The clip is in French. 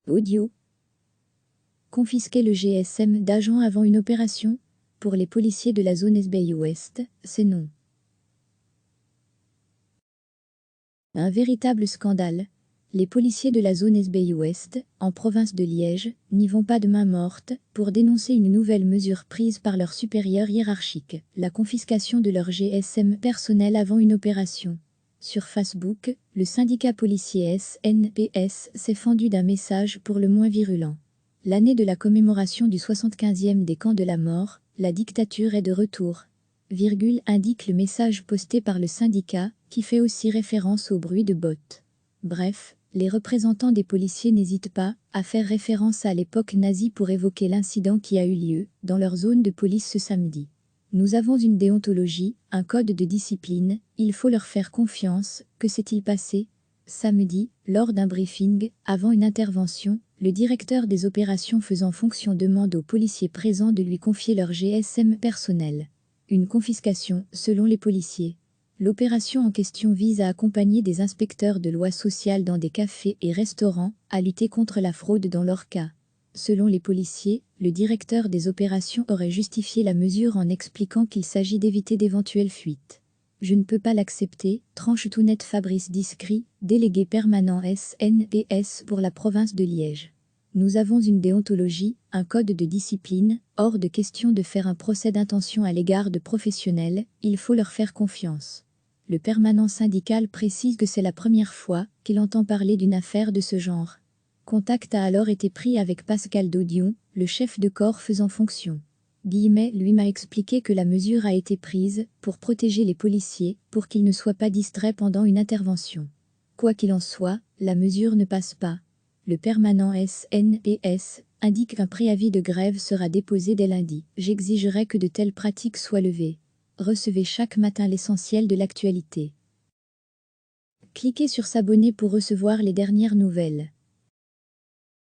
Audio. Confisquer le GSM d'agents avant une opération? Pour les policiers de la zone SBI Ouest, c'est non. Un véritable scandale. Les policiers de la zone SBI Ouest, en province de Liège, n'y vont pas de main morte pour dénoncer une nouvelle mesure prise par leur supérieur hiérarchique, la confiscation de leur GSM personnel avant une opération. Sur Facebook, le syndicat policier SNPS s'est fendu d'un message pour le moins virulent. L'année de la commémoration du 75e des camps de la mort, la dictature est de retour. Indique le message posté par le syndicat, qui fait aussi référence au bruit de bottes. Bref, les représentants des policiers n'hésitent pas à faire référence à l'époque nazie pour évoquer l'incident qui a eu lieu dans leur zone de police ce samedi. Nous avons une déontologie, un code de discipline, il faut leur faire confiance. Que s'est-il passé? Samedi, lors d'un briefing, avant une intervention, le directeur des opérations faisant fonction demande aux policiers présents de lui confier leur GSM personnel. Une confiscation, selon les policiers. L'opération en question vise à accompagner des inspecteurs de loi sociale dans des cafés et restaurants, à lutter contre la fraude dans leur cas. Selon les policiers, le directeur des opérations aurait justifié la mesure en expliquant qu'il s'agit d'éviter d'éventuelles fuites. Je ne peux pas l'accepter, tranche tout net Fabrice Discry, délégué permanent SNPS pour la province de Liège. Nous avons une déontologie, un code de discipline, hors de question de faire un procès d'intention à l'égard de professionnels, il faut leur faire confiance. Le permanent syndical précise que c'est la première fois qu'il entend parler d'une affaire de ce genre. Contact a alors été pris avec Pascal Daudion, le chef de corps faisant fonction. Lui m'a expliqué que la mesure a été prise pour protéger les policiers, pour qu'ils ne soient pas distraits pendant une intervention. Quoi qu'il en soit, la mesure ne passe pas. Le permanent SNPS indique qu'un préavis de grève sera déposé dès lundi. J'exigerai que de telles pratiques soient levées. Recevez chaque matin l'essentiel de l'actualité. Cliquez sur s'abonner pour recevoir les dernières nouvelles.